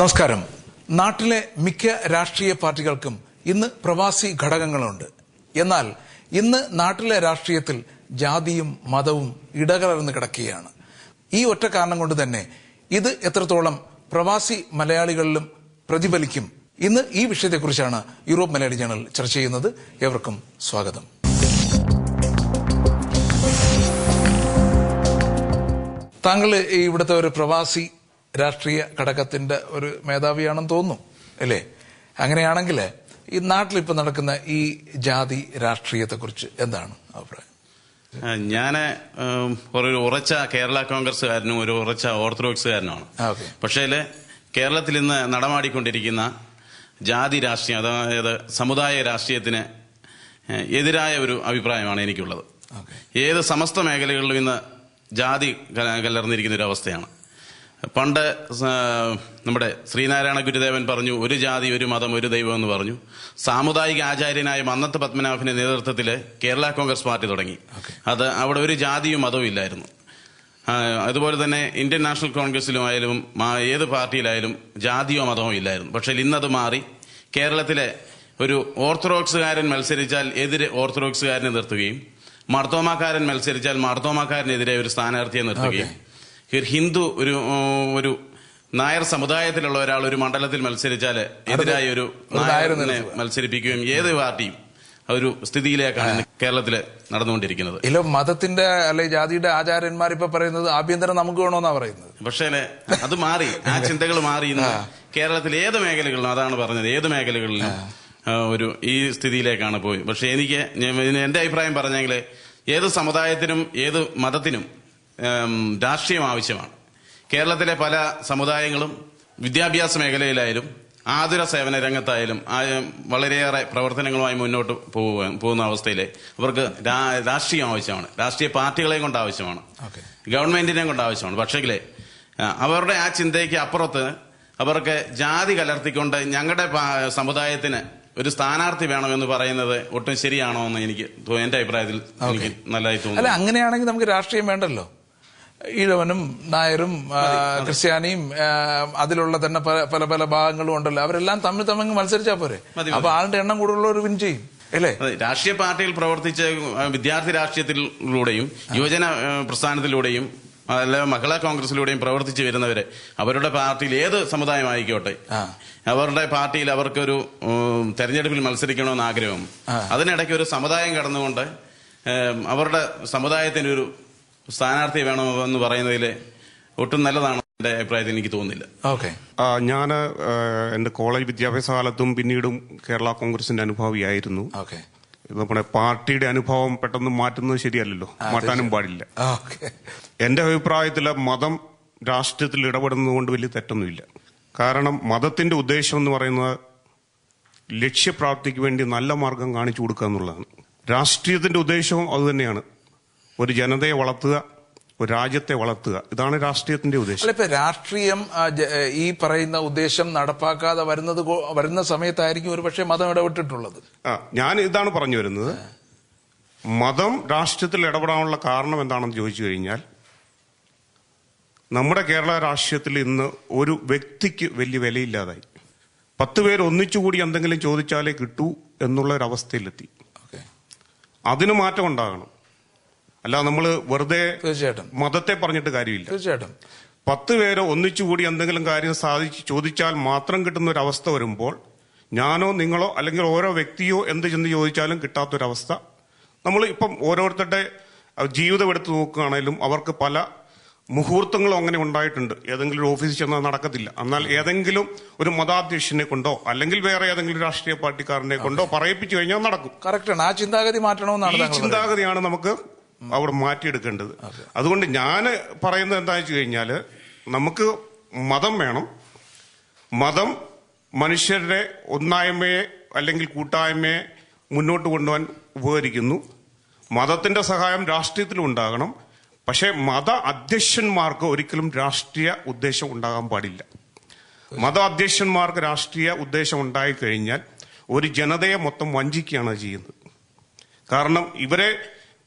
നമസ്കാരം. നാട്ടിലെ മിക്ക രാഷ്ട്രീയ പാർട്ടികൾക്കും ഇന്ന് പ്രവാസി ഘടകങ്ങളുണ്ട്. എന്നാൽ ഇന്ന് നാട്ടിലെ രാഷ്ട്രീയത്തിൽ ജാതിയും മതവും ഇടകലർന്ന് കിടക്കുകയാണ്. ഈ ഒറ്റ കാരണം കൊണ്ട് തന്നെ ഇത് എത്രത്തോളം പ്രവാസി മലയാളികളിലും പ്രതിഫലിക്കും, ഇന്ന് ഈ വിഷയത്തെക്കുറിച്ചാണ് യൂറോപ്പ് മലയാളി ചാനൽ ചർച്ച ചെയ്യുന്നത്. ഏവർക്കും സ്വാഗതം. താങ്കൾ ഇവിടുത്തെ ഒരു പ്രവാസി രാഷ്ട്രീയ ഘടകത്തിന്റെ ഒരു മേധാവിയാണെന്ന് തോന്നുന്നു, അല്ലേ? അങ്ങനെയാണെങ്കിൽ ഈ നാട്ടിലിപ്പോൾ നടക്കുന്ന ഈ ജാതി രാഷ്ട്രീയത്തെക്കുറിച്ച് എന്താണ് അഭിപ്രായം? ഞാൻ ഒരു ഉറച്ച കേരള കോൺഗ്രസ്സുകാരനും ഒരു ഉറച്ച ഓർത്തഡോക്സുകാരനുമാണ്. പക്ഷേ കേരളത്തിൽ ഇന്ന് നടമാടിക്കൊണ്ടിരിക്കുന്ന ജാതി രാഷ്ട്രീയം, അതായത് സമുദായ രാഷ്ട്രീയത്തിന് എതിരായ ഒരു അഭിപ്രായമാണ് എനിക്കുള്ളത്. ഏത് സമസ്ത മേഖലകളിലും ഇന്ന് ജാതി കലർന്നിരിക്കുന്ന ഒരു അവസ്ഥയാണ്. പണ്ട് നമ്മുടെ ശ്രീനാരായണ ഗുരുദേവൻ പറഞ്ഞു, ഒരു ജാതി ഒരു മതം ഒരു ദൈവം എന്ന് പറഞ്ഞു. സാമുദായിക ആചാര്യനായ മന്നത്ത് പത്മനാഭന്റെ നേതൃത്വത്തിൽ കേരള കോൺഗ്രസ് പാർട്ടി തുടങ്ങി. അവിടെ ഒരു ജാതിയും മതവും ഇല്ലായിരുന്നു. അതുപോലെ തന്നെ ഇന്ത്യൻ നാഷണൽ കോൺഗ്രസിലുമായാലും ഏത് പാർട്ടിയിലായാലും ജാതിയോ മതമോ ഇല്ലായിരുന്നു. പക്ഷെ ഇന്നത് മാറി. കേരളത്തിലെ ഒരു ഓർത്തഡോക്സുകാരൻ മത്സരിച്ചാൽ എതിരെ ഓർത്തഡോക്സുകാരനെ നിർത്തുകയും, മാർത്തോമാക്കാരൻ മത്സരിച്ചാൽ മാർത്തോമാക്കാരനെതിരെ ഒരു സ്ഥാനാർത്ഥിയെ നിർത്തുകയും, ഹിന്ദു ഒരു നായർ സമുദായത്തിലുള്ള ഒരാൾ ഒരു മണ്ഡലത്തിൽ മത്സരിച്ചാൽ എതിരായ ഒരു നായരനെ മത്സരിപ്പിക്കുകയും ഏത് പാർട്ടിയും ഒരു സ്ഥിതിയിലേക്കാണ് കേരളത്തില് നടന്നുകൊണ്ടിരിക്കുന്നത്. ഇല്ല, മതത്തിന്റെ അല്ലെ ജാതിയുടെ ആചാര്യന്മാർ ഇപ്പൊ പറയുന്നത് ആഭ്യന്തരം നമുക്ക് വേണമെന്നാ പറയുന്നത്. പക്ഷേ അത് മാറി, ആ ചിന്തകൾ മാറി. ഇന്ന് കേരളത്തിൽ ഏത് മേഖലകളിലും, അതാണ് പറഞ്ഞത്, ഏത് മേഖലകളിലും ഈ സ്ഥിതിയിലേക്കാണ് പോയി. പക്ഷെ എന്റെ അഭിപ്രായം പറഞ്ഞെങ്കിൽ ഏത് സമുദായത്തിനും ഏത് മതത്തിനും രാഷ്ട്രീയം ആവശ്യമാണ്. കേരളത്തിലെ പല സമുദായങ്ങളും വിദ്യാഭ്യാസ മേഖലയിലായാലും ആതുര സേവന രംഗത്തായാലും വളരെയേറെ പ്രവർത്തനങ്ങളുമായി മുന്നോട്ട് പോകുന്ന അവസ്ഥയിൽ അവർക്ക് രാഷ്ട്രീയം ആവശ്യമാണ്. രാഷ്ട്രീയ പാർട്ടികളെയും കൊണ്ട് ആവശ്യമാണ്, ഗവൺമെന്റിനെയും കൊണ്ട് ആവശ്യമാണ്. പക്ഷേങ്കിലേ അവരുടെ ആ ചിന്തയ്ക്ക് അപ്പുറത്ത് അവർക്ക് ജാതി കലർത്തിക്കൊണ്ട് ഞങ്ങളുടെ സമുദായത്തിന് ഒരു സ്ഥാനാർത്ഥി വേണമെന്ന് പറയുന്നത് ഒട്ടും ശരിയാണോ എന്ന് എന്റെ അഭിപ്രായത്തിൽ എനിക്ക് നല്ലതായി തോന്നുന്നു. അല്ല, അങ്ങനെയാണെങ്കിൽ നമുക്ക് രാഷ്ട്രീയം വേണ്ടല്ലോ. ഈഴവനും നായരും ക്രിസ്ത്യാനിയും അതിലുള്ള തന്നെ പല പല ഭാഗങ്ങളും ഉണ്ടല്ലോ. അവരെല്ലാം തമ്മിൽ മത്സരിച്ചാൽ പോരെ? അപ്പൊ ആളുടെ എണ്ണം കൂടുതലുള്ളവർ വിൻ ചെയ്യും, അല്ലേ? രാഷ്ട്രീയ പാർട്ടിയിൽ പ്രവർത്തിച്ച് വിദ്യാർത്ഥി രാഷ്ട്രീയത്തിലൂടെയും യുവജന പ്രസ്ഥാനത്തിലൂടെയും അല്ല മഹിളാ കോൺഗ്രസിലൂടെയും പ്രവർത്തിച്ചു വരുന്നവരെ അവരുടെ പാർട്ടിയിൽ ഏത് സമുദായമായിക്കോട്ടെ, അവരുടെ പാർട്ടിയിൽ അവർക്കൊരു തെരഞ്ഞെടുപ്പിൽ മത്സരിക്കണമെന്ന് ആഗ്രഹം. അതിനിടയ്ക്ക് ഒരു സമുദായം കടന്നുകൊണ്ട് അവരുടെ സമുദായത്തിനൊരു സ്ഥാനാർത്ഥി വേണമെന്ന് പറയുന്നതിൽ ഒട്ടും നല്ലതാണ് എന്റെ അഭിപ്രായത്തിൽ എനിക്ക് തോന്നുന്നില്ല. ഞാൻ എന്റെ കോളേജ് വിദ്യാഭ്യാസ കാലത്തും പിന്നീടും കേരള കോൺഗ്രസിന്റെ അനുഭാവിയായിരുന്നു. നമ്മുടെ പാർട്ടിയുടെ അനുഭവം പെട്ടെന്ന് മാറ്റുന്നത് ശരിയല്ലല്ലോ, മാറ്റാനും പാടില്ല. എന്റെ അഭിപ്രായത്തിൽ മതം രാഷ്ട്രീയത്തിൽ ഇടപെടുന്നത് കൊണ്ട് വലിയ തെറ്റൊന്നുമില്ല. കാരണം മതത്തിന്റെ ഉദ്ദേശം എന്ന് പറയുന്നത് ലക്ഷ്യപ്രാപ്തിക്ക് വേണ്ടി നല്ല മാർഗം കാണിച്ചു കൊടുക്കുക എന്നുള്ളതാണ്. രാഷ്ട്രീയത്തിന്റെ ഉദ്ദേശവും അതുതന്നെയാണ്. ഒരു ജനതയെ വളർത്തുക, ഒരു രാജ്യത്തെ വളർത്തുക, ഇതാണ് രാഷ്ട്രീയത്തിന്റെ ഉദ്ദേശം. ഇപ്പൊ രാഷ്ട്രീയം ഈ പറയുന്ന ഉദ്ദേശം നടപ്പാക്കാതെ വരുന്ന സമയത്തായിരിക്കും ഒരു പക്ഷേ മതം ഇടപെട്ടിട്ടുള്ളത്. ഞാൻ ഇതാണ് പറഞ്ഞു വരുന്നത്. മതം രാഷ്ട്രീയത്തിൽ ഇടപെടാനുള്ള കാരണം എന്താണെന്ന് ചോദിച്ചു കഴിഞ്ഞാൽ, നമ്മുടെ കേരള രാഷ്ട്രീയത്തിൽ ഇന്ന് ഒരു വ്യക്തിക്ക് വലിയ വിലയില്ലാതായി. 10 പേര് ഒന്നിച്ചുകൂടി എന്തെങ്കിലും ചോദിച്ചാലേ കിട്ടൂ എന്നുള്ള ഒരു അവസ്ഥയിലെത്തി. അതിന് മാറ്റം ഉണ്ടാകണം. അല്ല, നമ്മൾ വെറുതെ മതത്തെ പറഞ്ഞിട്ട് കാര്യമില്ല. തീർച്ചയായിട്ടും 10 പേര് ഒന്നിച്ചുകൂടി എന്തെങ്കിലും കാര്യം ചോദിച്ചാൽ മാത്രം കിട്ടുന്ന ഒരു അവസ്ഥ വരുമ്പോൾ, ഞാനോ നിങ്ങളോ അല്ലെങ്കിൽ ഓരോ വ്യക്തിയോ എന്ത് ചെന്ന് ചോദിച്ചാലും കിട്ടാത്തൊരവസ്ഥ. നമ്മൾ ഇപ്പം ഓരോരുത്തരുടെ ജീവിതം എടുത്ത് നോക്കുകയാണെങ്കിലും അവർക്ക് പല മുഹൂർത്തങ്ങളും അങ്ങനെ ഉണ്ടായിട്ടുണ്ട്. ഏതെങ്കിലും ഒരു ഓഫീസിൽ ചെന്നാൽ നടക്കത്തില്ല. എന്നാൽ ഏതെങ്കിലും ഒരു മതാധ്യക്ഷനെ കൊണ്ടോ അല്ലെങ്കിൽ വേറെ ഏതെങ്കിലും രാഷ്ട്രീയ പാർട്ടിക്കാരനെ കൊണ്ടോ പറയിപ്പിച്ചു കഴിഞ്ഞാൽ നടക്കും. കറക്റ്റാണ്. ആ ചിന്താഗതി മാറ്റണമെന്നാണ്. ഈ ചിന്താഗതിയാണ് നമുക്ക് അവിടെ മാറ്റിയെടുക്കേണ്ടത്. അതുകൊണ്ട് ഞാൻ പറയുന്നത് എന്താണെന്ന് വെച്ച് കഴിഞ്ഞാല്, നമുക്ക് മതം വേണം. മതം മനുഷ്യരുടെ ഒന്നായ്മയെ അല്ലെങ്കിൽ കൂട്ടായ്മയെ മുന്നോട്ട് കൊണ്ടുപോകാൻ ഉപകരിക്കുന്നു. മതത്തിന്റെ സഹായം രാഷ്ട്രീയത്തിലും ഉണ്ടാകണം. പക്ഷെ മത അധ്യക്ഷന്മാർക്ക് ഒരിക്കലും രാഷ്ട്രീയ ഉദ്ദേശം ഉണ്ടാകാൻ പാടില്ല. മത അധ്യക്ഷന്മാർക്ക് രാഷ്ട്രീയ ഉദ്ദേശം ഉണ്ടായിക്കഴിഞ്ഞാൽ ഒരു ജനതയെ മൊത്തം വഞ്ചിക്കുകയാണ് ചെയ്യുന്നത്. കാരണം ഇവരെ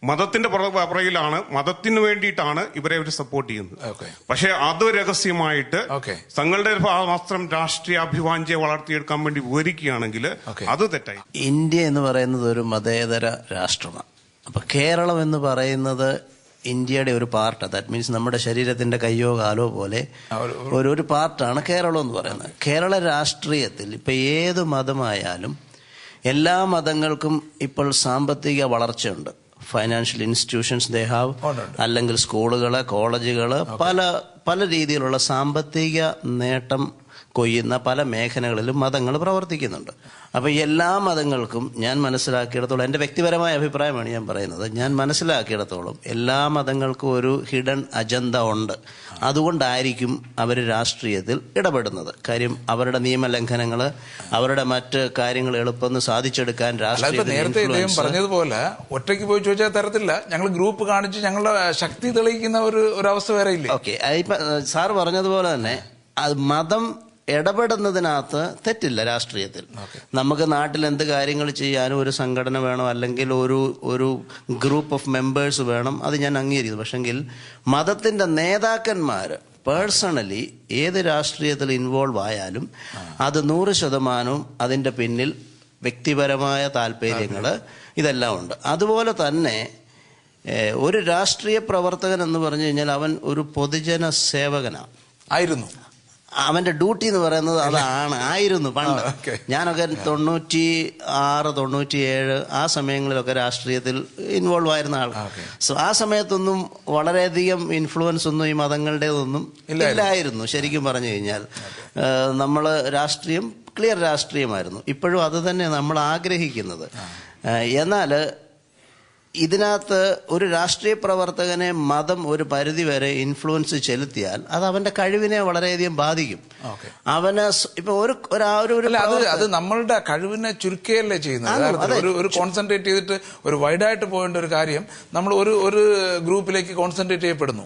മതത്തിന്റെ പുറകിലാണ്, മതത്തിന് വേണ്ടിയിട്ടാണ് ഇവരെ അവർ സപ്പോർട്ട് ചെയ്യുന്നത്. പക്ഷെ അത് രഹസ്യമായിട്ട് തങ്ങളുടെ മാത്രം രാഷ്ട്രീയ അഭിവാഞ്ഛയെ വളർത്തിയെടുക്കാൻ വേണ്ടി വിവരിക്കുകയാണെങ്കിൽ അത് തെറ്റായി. ഇന്ത്യ എന്ന് പറയുന്നത് ഒരു മതേതര രാഷ്ട്രമാണ്. അപ്പൊ കേരളം എന്ന് പറയുന്നത് ഇന്ത്യയുടെ ഒരു പാർട്ട്. ദാറ്റ് മീൻസ് നമ്മുടെ ശരീരത്തിന്റെ കയ്യോ കാലോ പോലെ ഒരു പാർട്ടാണ് കേരളം എന്ന് പറയുന്നത്. കേരള രാഷ്ട്രീയത്തിൽ ഇപ്പൊ ഏത് മതമായാലും എല്ലാ മതങ്ങൾക്കും ഇപ്പോൾ സാമ്പത്തിക വളർച്ചയുണ്ട്. ഫൈനാൻഷ്യൽ ഇൻസ്റ്റിറ്റ്യൂഷൻസ് ദേ ഹാവ്, അല്ലെങ്കിൽ സ്കൂളുകള്, കോളേജുകള്, പല രീതിയിലുള്ള സാമ്പത്തിക നേട്ടം കൊയ്യുന്ന പല മേഖലകളിലും മതങ്ങൾ പ്രവർത്തിക്കുന്നുണ്ട്. അപ്പൊ എല്ലാ മതങ്ങൾക്കും ഞാൻ മനസ്സിലാക്കിയിടത്തോളം, എൻ്റെ വ്യക്തിപരമായ അഭിപ്രായമാണ് ഞാൻ പറയുന്നത്, ഞാൻ മനസ്സിലാക്കിയിടത്തോളം എല്ലാ മതങ്ങൾക്കും ഒരു ഹിഡൻ അജണ്ട ഉണ്ട്. അതുകൊണ്ടായിരിക്കും അവർ രാഷ്ട്രീയത്തിൽ ഇടപെടുന്നത്. കാര്യം അവരുടെ നിയമലംഘനങ്ങൾ, അവരുടെ മറ്റ് കാര്യങ്ങൾ എളുപ്പം സാധിച്ചെടുക്കാൻ നേരത്തെ ഇദ്ദേഹം പറഞ്ഞതുപോലെ ഒറ്റയ്ക്ക് പോയി ചോദിച്ചാൽ തരത്തില്ല, ഞങ്ങൾ ഗ്രൂപ്പ് കാണിച്ച് ഞങ്ങളുടെ ശക്തി തെളിയിക്കുന്ന ഒരു അവസ്ഥ വേറെ ഇല്ല. ഓക്കെ, ഇപ്പൊ സാർ പറഞ്ഞതുപോലെ തന്നെ അത് മതം ഇടപെടുന്നതിനകത്ത് തെറ്റില്ല. രാഷ്ട്രീയത്തിൽ നമുക്ക് നാട്ടിൽ എന്ത് കാര്യങ്ങൾ ചെയ്യാനും ഒരു സംഘടന വേണം, അല്ലെങ്കിൽ ഒരു ഗ്രൂപ്പ് ഓഫ് മെമ്പേഴ്സ് വേണം, അത് ഞാൻ അംഗീകരിക്കുന്നു. പക്ഷെങ്കിൽ മതത്തിന്റെ നേതാക്കന്മാര് പേഴ്സണലി ഏത് രാഷ്ട്രീയത്തിൽ ഇൻവോൾവ് ആയാലും അത് 100% അതിന്റെ പിന്നിൽ വ്യക്തിപരമായ താല്പര്യങ്ങൾ ഇതെല്ലാം ഉണ്ട്. അതുപോലെ തന്നെ ഒരു രാഷ്ട്രീയ പ്രവർത്തകൻ എന്ന് പറഞ്ഞു കഴിഞ്ഞാൽ അവൻ ഒരു പൊതുജന സേവകനാണ്. അവന്റെ ഡ്യൂട്ടി എന്ന് പറയുന്നത് ആയിരുന്നു പണ്ട്. ഞാനൊക്കെ 96, 97 ആ സമയങ്ങളിലൊക്കെ രാഷ്ട്രീയത്തിൽ ഇൻവോൾവ് ആയിരുന്ന ആൾ. സോ ആ സമയത്തൊന്നും വളരെയധികം ഇൻഫ്ലുവൻസ് ഒന്നും ഈ മതങ്ങളുടേതൊന്നും ഇല്ലായിരുന്നു. ശരിക്കും പറഞ്ഞു കഴിഞ്ഞാൽ നമ്മൾ രാഷ്ട്രീയം ക്ലിയർ രാഷ്ട്രീയമായിരുന്നു. ഇപ്പോഴും അത് തന്നെ നമ്മൾ ആഗ്രഹിക്കുന്നത്. എന്നാൽ ഇതിനകത്ത് ഒരു രാഷ്ട്രീയ പ്രവർത്തകനെ മതം ഒരു പരിധി വരെ ഇൻഫ്ലുവൻസ് ചെലുത്തിയാൽ അത് അവന്റെ കഴിവിനെ വളരെയധികം ബാധിക്കും. അവന് ഇപ്പൊ അത് നമ്മളുടെ കഴിവിനെ ചുരുക്കുകയല്ലേ ചെയ്യുന്നത്. ഒരു കോൺസെൻട്രേറ്റ് ചെയ്തിട്ട് ഒരു വൈഡായിട്ട് പോകേണ്ട ഒരു കാര്യം നമ്മൾ ഒരു ഗ്രൂപ്പിലേക്ക് കോൺസെൻട്രേറ്റ് ചെയ്യപ്പെടുന്നു.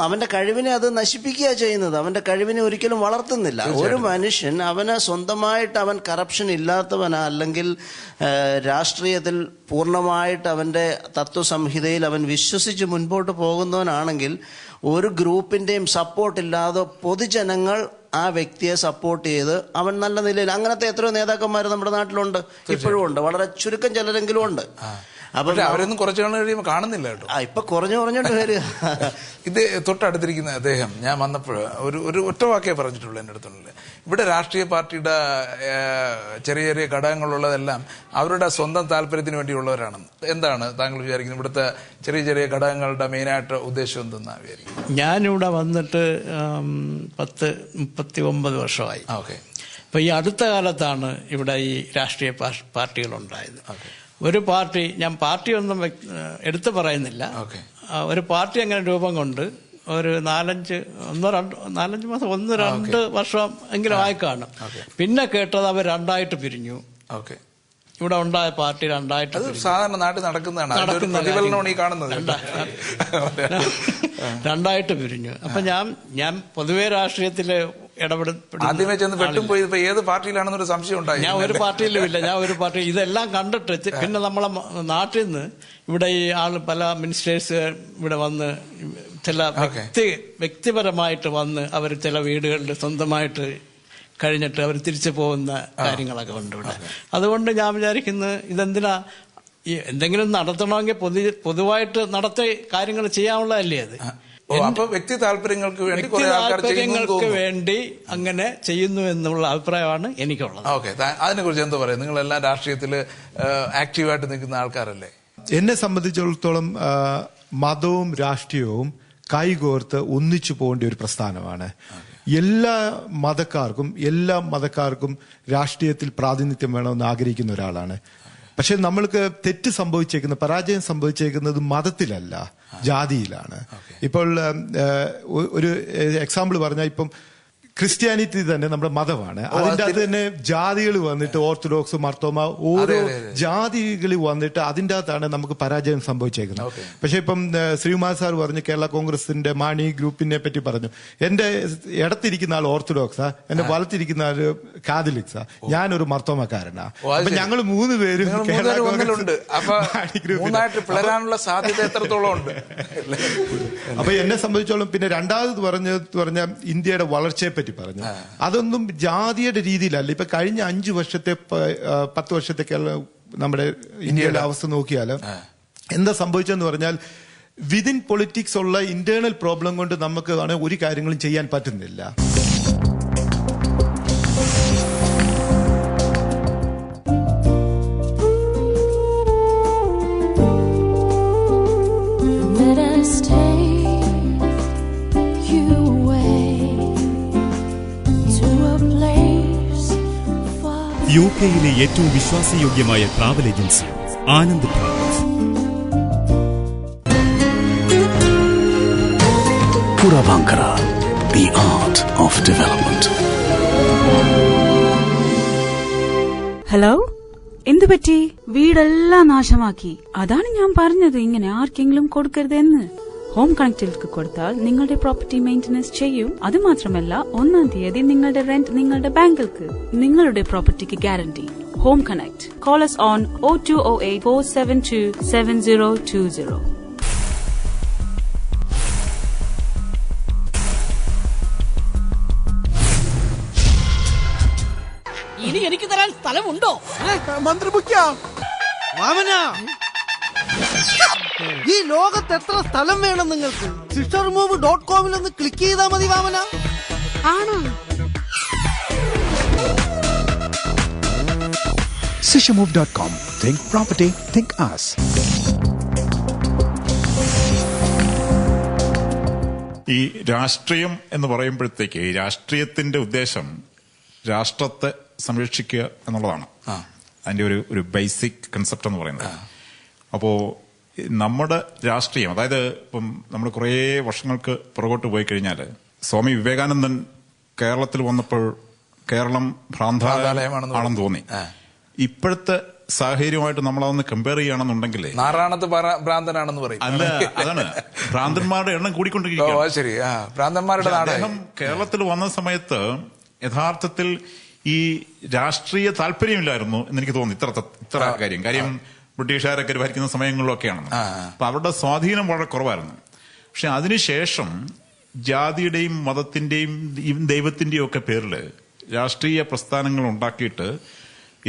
അവന്റെ കഴിവിനെ അത് നശിപ്പിക്കുക ചെയ്യുന്നത്. അവന്റെ കഴിവിനെ ഒരിക്കലും വളർത്തുന്നില്ല. ഒരു മനുഷ്യൻ അവന് സ്വന്തമായിട്ട് അവൻ കറപ്ഷൻ ഇല്ലാത്തവനാ, അല്ലെങ്കിൽ രാഷ്ട്രീയത്തിൽ പൂർണ്ണമായിട്ട് അവന്റെ തത്വസംഹിതയിൽ അവൻ വിശ്വസിച്ച് മുൻപോട്ട് പോകുന്നവനാണെങ്കിൽ ഒരു ഗ്രൂപ്പിന്റെയും സപ്പോർട്ടില്ലാതെ പൊതുജനങ്ങൾ ആ വ്യക്തിയെ സപ്പോർട്ട് ചെയ്ത് അവൻ നല്ല നിലയിൽ, അങ്ങനത്തെ എത്രയോ നേതാക്കന്മാർ നമ്മുടെ നാട്ടിലുണ്ട്, ഇപ്പോഴും ഉണ്ട്. വളരെ ചുരുക്കം ചിലരെങ്കിലും ഉണ്ട്. അപ്പൊ അവരൊന്നും കുറച്ചു നാൾ കഴിയുമ്പോൾ കാണുന്നില്ല കേട്ടോ. ഇപ്പൊ കുറഞ്ഞോണ്ട് വരിക. ഇത് തൊട്ടടുത്തിരിക്കുന്ന അദ്ദേഹം ഞാൻ വന്നപ്പോൾ ഒരു ഒറ്റ വാക്കേ പറഞ്ഞിട്ടുള്ളൂ എൻ്റെ അടുത്തുള്ള, ഇവിടെ രാഷ്ട്രീയ പാർട്ടിയുടെ ചെറിയ ചെറിയ ഘടകങ്ങളുള്ളതെല്ലാം അവരുടെ സ്വന്തം താല്പര്യത്തിന് വേണ്ടിയുള്ളവരാണെന്ന്. എന്താണ് താങ്കൾ വിചാരിക്കുന്നത്? ഇവിടുത്തെ ചെറിയ ചെറിയ ഘടകങ്ങളുടെ മെയിനായിട്ട് ഉദ്ദേശം എന്തെന്നാ വിചാരിക്കുന്നത്? ഞാനിവിടെ വന്നിട്ട് 39 വർഷമായി. അപ്പൊ ഈ അടുത്ത കാലത്താണ് ഇവിടെ ഈ രാഷ്ട്രീയ പാർട്ടികളുണ്ടായത്. ഒരു പാർട്ടി, ഞാൻ പാർട്ടിയൊന്നും എടുത്തു പറയുന്നില്ല, ഒരു പാർട്ടി അങ്ങനെ രൂപം കൊണ്ട് ഒരു 4-5 മാസം 1-2 വർഷം എങ്കിലും ആയി കാണും. പിന്നെ കേട്ടത് അവർ രണ്ടായിട്ട് പിരിഞ്ഞു. ഇവിടെ ഉണ്ടായ പാർട്ടി രണ്ടായിട്ട്, സാധാരണ നാട്ടിൽ രണ്ടായിട്ട് പിരിഞ്ഞു. അപ്പൊ ഞാൻ പൊതുവെ രാഷ്ട്രീയത്തില് ആദ്യമേ ചെന്ന് പെട്ടും പോയി ഏത് പാർട്ടിയിലാണെന്നൊരു സംശയം ഉണ്ടായി. ഞാൻ ഒരു പാർട്ടിയിലും ഇല്ല. ഇതെല്ലാം കണ്ടിട്ട് പിന്നെ നമ്മളെ നാട്ടിൽ നിന്ന് ഇവിടെ ഈ പല മിനിസ്റ്റേഴ്സ് ഇവിടെ വന്ന് ചില വ്യക്തിപരമായിട്ട് വന്ന് അവർ ചില വീടുകളിൽ സ്വന്തമായിട്ട് കഴിഞ്ഞിട്ട് അവർ തിരിച്ചു പോകുന്ന കാര്യങ്ങളൊക്കെ ഉണ്ട് ഇവിടെ. അതുകൊണ്ട് ഞാൻ വിചാരിക്കുന്നത് ഇതെന്തിനാ എന്തെങ്കിലും നടത്തണമെങ്കിൽ പൊതുവായിട്ട് നടത്തി കാര്യങ്ങൾ ചെയ്യാനുള്ളതല്ലേ അത്. വ്യക്തി താല്പര്യങ്ങൾക്ക് വേണ്ടി അങ്ങനെ ചെയ്യുന്നു എന്നുള്ള അഭിപ്രായമാണ് എനിക്കുള്ളത്. അതിനെ കുറിച്ച് എന്താ പറയുക? നിങ്ങളെല്ലാം രാഷ്ട്രീയത്തിൽ ആക്റ്റീവായിട്ട് നിൽക്കുന്ന ആൾക്കാരല്ലേ? എന്നെ സംബന്ധിച്ചിടത്തോളം മതവും രാഷ്ട്രീയവും കൈകോർത്ത് ഒന്നിച്ചു പോകേണ്ട ഒരു പ്രസ്ഥാനമാണ്. എല്ലാ മതക്കാർക്കും രാഷ്ട്രീയത്തിൽ പ്രാതിനിധ്യം വേണമെന്ന് ആഗ്രഹിക്കുന്ന ഒരാളാണ്. പക്ഷെ നമ്മൾക്ക് പരാജയം സംഭവിച്ചേക്കുന്നത് മതത്തിലല്ല, ജാതിയിലാണ്. ഇപ്പോൾ ഒരു എക്സാമ്പിൾ പറഞ്ഞാൽ, ഇപ്പം ക്രിസ്ത്യാനിറ്റി തന്നെ നമ്മുടെ മതമാണ്. അതിന്റെ അകത്ത് തന്നെ ജാതികൾ വന്നിട്ട് ഓർത്തഡോക്സ്, മർത്തോമ, ഓരോ ജാതികൾ വന്നിട്ട് അതിൻ്റെ അകത്താണ് നമുക്ക് പരാജയം സംഭവിച്ചേക്കുന്നത്. പക്ഷെ ഇപ്പം ശ്രീകുമാർ സാർ പറഞ്ഞു, കേരള കോൺഗ്രസിന്റെ മാണി ഗ്രൂപ്പിനെ പറ്റി പറഞ്ഞു. എന്റെ ഇടത്തിരിക്കുന്ന ആൾ ഓർത്തഡോക്സാ, എന്റെ വലത്തിരിക്കുന്ന ആള് കാതലിക്സാ, ഞാനൊരു മർത്തോമക്കാരനാ. അപ്പൊ ഞങ്ങൾ 3 പേരും പിളരാനുള്ള സാധ്യത എത്രത്തോളം ഉണ്ട്. അപ്പൊ എന്നെ സംബന്ധിച്ചോളം പിന്നെ രണ്ടാമത് പറഞ്ഞ ഇന്ത്യയുടെ വളർച്ചയെ പറ്റി പറഞ്ഞു. അതൊന്നും ജാതിയുടെ രീതിയിലല്ല. ഇപ്പൊ കഴിഞ്ഞ 5 വർഷത്തെ 10 വർഷത്തെ നമ്മുടെ ഇന്ത്യയുടെ അവസ്ഥ നോക്കിയാൽ എന്താ സംഭവിച്ചെന്ന് പറഞ്ഞാൽ, വിതിൻ പൊളിറ്റിക്സ് ഉള്ള ഇന്റേണൽ പ്രോബ്ലം കൊണ്ട് നമുക്ക് ഒരു കാര്യങ്ങളും ചെയ്യാൻ പറ്റുന്നില്ല. യുകെയിലെ ഏറ്റവും വിശ്വാസയോഗ്യമായ travel agency Anand travels. Puravankara, the art of development. Hello, എന്തു പറ്റി? വീടെല്ലാം നാശമാക്കി. അതാണ് ഞാൻ പറഞ്ഞത്, ഇങ്ങനെ ആർക്കെങ്കിലും കൊടുക്കരുതെന്ന്. ഹോം കണക്റ്റിലേക്ക് കൊടുത്താൽ നിങ്ങളുടെ പ്രോപ്പർട്ടി മെയിന്റനൻസ് ചെയ്യും. അത് മാത്രമല്ല, 1-ാം തീയതി നിങ്ങളുടെ റെന്റ് നിങ്ങളുടെ ബാങ്കിൽക്ക്. നിങ്ങളുടെ പ്രോപ്പർട്ടിക്ക് guarantee. Home Connect. Call us on 0208-472-7020. ഇനി എനിക്ക് തരാൻ സ്ഥലമുണ്ടോ? ഈ ലോകത്ത് എത്ര സ്ഥലം വേണം നിങ്ങൾക്ക്? sistermove.com ഒന്ന് ക്ലിക്ക് ചെയ്താൽ മതി വാമന. ആണോ? sistermove.com. Think property, think us. ഈ രാഷ്ട്രീയം എന്ന് പറയുമ്പോഴത്തേക്ക് ഈ രാഷ്ട്രീയത്തിന്റെ ഉദ്ദേശം രാഷ്ട്രത്തെ സംരക്ഷിക്കുക എന്നുള്ളതാണ്. അതിന്റെ ഒരു ബേസിക് കൺസെപ്റ്റ് എന്ന് പറയുന്നത്. അപ്പോ നമ്മുടെ രാഷ്ട്രീയം, അതായത് ഇപ്പം നമ്മൾ കുറേ വർഷങ്ങൾക്ക് പുറകോട്ട് പോയി കഴിഞ്ഞാൽ, സ്വാമി വിവേകാനന്ദൻ കേരളത്തിൽ വന്നപ്പോൾ കേരളം ഭ്രാന്താലയമാണെന്ന് തോന്നി. ഇപ്പോഴത്തെ സാഹചര്യമായിട്ട് നമ്മളതൊന്ന് കമ്പയർ ചെയ്യുകയാണെന്നുണ്ടെങ്കിൽ നാറാണത്ത് ഭ്രാന്തനാണെന്ന് പറയും. അല്ല, അതാണ് ഭ്രാന്തന്മാരുടെ എണ്ണം കൂടിക്കൊണ്ടിരിക്കുകയാണ്. അദ്ദേഹം കേരളത്തിൽ വന്ന സമയത്ത് യഥാർത്ഥത്തിൽ ഈ രാഷ്ട്രീയ താല്പര്യമില്ലായിരുന്നു എന്നെനിക്ക് തോന്നി. ഇത്ര കാര്യം ബ്രിട്ടീഷുകാരൊക്കെ ഭരിക്കുന്ന സമയങ്ങളിലൊക്കെയാണ്. അപ്പൊ അവരുടെ സ്വാധീനം വളരെ കുറവായിരുന്നു. പക്ഷെ അതിനുശേഷം ജാതിയുടെയും മതത്തിന്റെയും ദൈവത്തിന്റെയും ഒക്കെ പേരിൽ രാഷ്ട്രീയ പ്രസ്ഥാനങ്ങൾ ഉണ്ടാക്കിയിട്ട്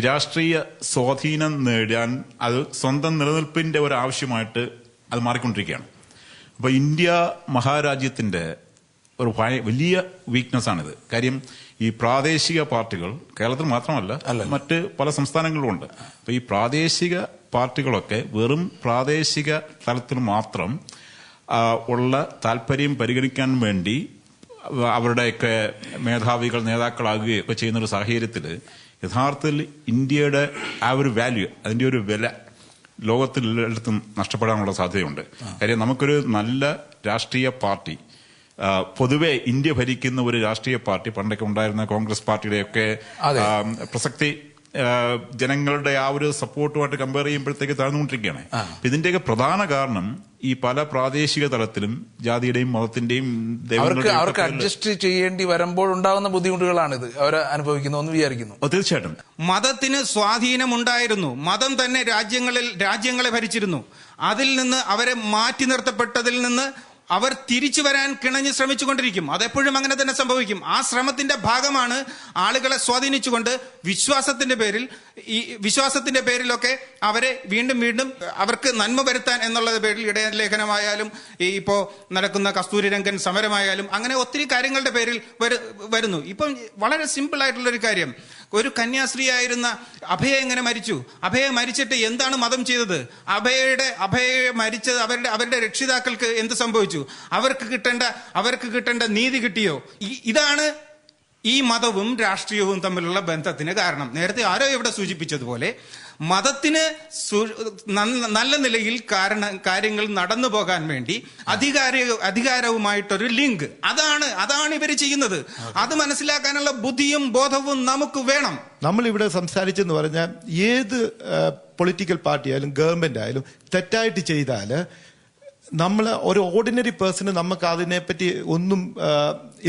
രാഷ്ട്രീയ സ്വാധീനം നേടാൻ അത് സ്വന്തം നിലനിൽപ്പിന്റെ ഒരു ആവശ്യമായിട്ട് അത് മാറിക്കൊണ്ടിരിക്കുകയാണ്. അപ്പൊ ഇന്ത്യ മഹാരാജ്യത്തിന്റെ ഒരു വലിയ വീക്ക്നെസ് ആണിത്. കാര്യം ഈ പ്രാദേശിക പാർട്ടികൾ കേരളത്തിൽ മാത്രമല്ല മറ്റ് പല സംസ്ഥാനങ്ങളിലും ഉണ്ട്. അപ്പൊ ഈ പ്രാദേശിക പാർട്ടികളൊക്കെ വെറും പ്രാദേശിക തലത്തിൽ മാത്രം ഉള്ള താല്പര്യം പരിഗണിക്കാൻ വേണ്ടി അവരുടെയൊക്കെ മേധാവികൾ നേതാക്കളാകുകയൊക്കെ ചെയ്യുന്നൊരു സാഹചര്യത്തിൽ യഥാർത്ഥത്തിൽ ഇന്ത്യയുടെ ആ ഒരു വാല്യൂ, അതിന്റെ ഒരു വില ലോകത്തിലെടുത്തും നഷ്ടപ്പെടാനുള്ള സാധ്യതയുണ്ട്. കാര്യം നമുക്കൊരു നല്ല രാഷ്ട്രീയ പാർട്ടി, പൊതുവെ ഇന്ത്യ ഭരിക്കുന്ന ഒരു രാഷ്ട്രീയ പാർട്ടി, പണ്ടൊക്കെ ഉണ്ടായിരുന്ന കോൺഗ്രസ് പാർട്ടിയുടെയൊക്കെ പ്രസക്തി ജനങ്ങളുടെ ആ ഒരു സപ്പോർട്ടുമായിട്ട് കമ്പയർ ചെയ്യുമ്പോഴത്തേക്ക് താഴ്ന്നുകൊണ്ടിരിക്കുകയാണ്. ഇതിന്റെയൊക്കെ പ്രധാന കാരണം ഈ പല പ്രാദേശിക തലത്തിലും ജാതിയുടെയും മതത്തിന്റെയും അവർക്ക് അഡ്ജസ്റ്റ് ചെയ്യേണ്ടി വരുമ്പോൾ ഉണ്ടാകുന്ന ബുദ്ധിമുട്ടുകളാണിത് അവർ അനുഭവിക്കുന്നു വിചാരിക്കുന്നു. തീർച്ചയായിട്ടും മതത്തിന് സ്വാധീനമുണ്ടായിരുന്നു. മതം തന്നെ രാജ്യങ്ങളെ ഭരിച്ചിരുന്നു. അതിൽ നിന്ന് അവരെ മാറ്റി നിർത്തപ്പെട്ടതിൽ നിന്ന് അവർ തിരിച്ചു വരാൻ കിണഞ്ഞ് ശ്രമിച്ചുകൊണ്ടിരിക്കും. അതെപ്പോഴും അങ്ങനെ തന്നെ സംഭവിക്കും. ആ ശ്രമത്തിന്റെ ഭാഗമാണ് ആളുകളെ സ്വാധീനിച്ചുകൊണ്ട് വിശ്വാസത്തിന്റെ പേരിലൊക്കെ അവരെ വീണ്ടും അവർക്ക് നന്മ വരുത്താൻ എന്നുള്ള പേരിൽ ഇടയലേഖനമായാലും ഇപ്പോ നടക്കുന്ന കസ്തൂരിരംഗൻ സമരമായാലും അങ്ങനെ ഒത്തിരി കാര്യങ്ങളുടെ പേരിൽ വരുന്നു. ഇപ്പം വളരെ സിമ്പിൾ ആയിട്ടുള്ളൊരു കാര്യം, ഒരു കന്യാസ്ത്രീയായിരുന്ന അഭയ എങ്ങനെ മരിച്ചു? അഭയ മരിച്ചിട്ട് എന്താണ് മതം ചെയ്തത്? അഭയ മരിച്ചത് അവരുടെ രക്ഷിതാക്കൾക്ക് എന്ത് സംഭവിച്ചു? അവർക്ക് കിട്ടേണ്ട നീതി കിട്ടിയോ? ഇതാണ് ഈ മതവും രാഷ്ട്രീയവും തമ്മിലുള്ള ബന്ധത്തിന് കാരണം. നേരത്തെ ആരോ ഇവിടെ സൂചിപ്പിച്ചതുപോലെ മതത്തിന് നല്ല നിലയിൽ കാര്യങ്ങൾ നടന്നു പോകാൻ വേണ്ടി അധികാരവുമായിട്ടൊരു ലിങ്ക്, അതാണ് ഇവർ ചെയ്യുന്നത്. അത് മനസ്സിലാക്കാനുള്ള ബുദ്ധിയും ബോധവും നമുക്ക് വേണം. നമ്മളിവിടെ സംസാരിച്ചെന്ന് പറഞ്ഞാൽ ഏത് പൊളിറ്റിക്കൽ പാർട്ടി ആയാലും ഗവൺമെന്റ് ആയാലും തെറ്റായിട്ട് ചെയ്താൽ നമ്മൾ ഒരു ഓർഡിനറി പേഴ്സണ് നമുക്ക് അതിനെപ്പറ്റി ഒന്നും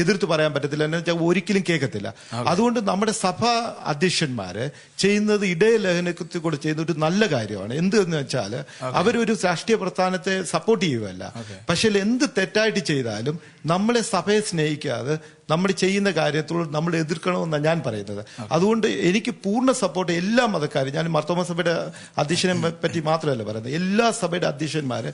എതിർത്ത് പറയാൻ പറ്റത്തില്ല, എന്ന് വെച്ചാൽ ഒരിക്കലും കേൾക്കത്തില്ല. അതുകൊണ്ട് നമ്മുടെ സഭാ അധ്യക്ഷന്മാര് ചെയ്യുന്നത് ഇടയലേഖനത്തിൽ കൂടെ ചെയ്യുന്ന ഒരു നല്ല കാര്യമാണ്. എന്തെന്ന് വെച്ചാൽ അവരൊരു രാഷ്ട്രീയ പ്രസ്ഥാനത്തെ സപ്പോർട്ട് ചെയ്യുകയല്ല, പക്ഷെ എന്ത് തെറ്റായിട്ട് ചെയ്താലും നമ്മളെ സഭയെ സ്നേഹിക്കാതെ നമ്മൾ ചെയ്യുന്ന കാര്യത്തോട് നമ്മൾ എതിർക്കണമെന്നാണ് ഞാൻ പറയുന്നത്. അതുകൊണ്ട് എനിക്ക് പൂർണ്ണ സപ്പോർട്ട് എല്ലാ മതക്കാരും, ഞാൻ മർത്തോമ സഭയുടെ അധ്യക്ഷനെ പറ്റി മാത്രമല്ല പറയുന്നത്, എല്ലാ സഭയുടെ അധ്യക്ഷന്മാര്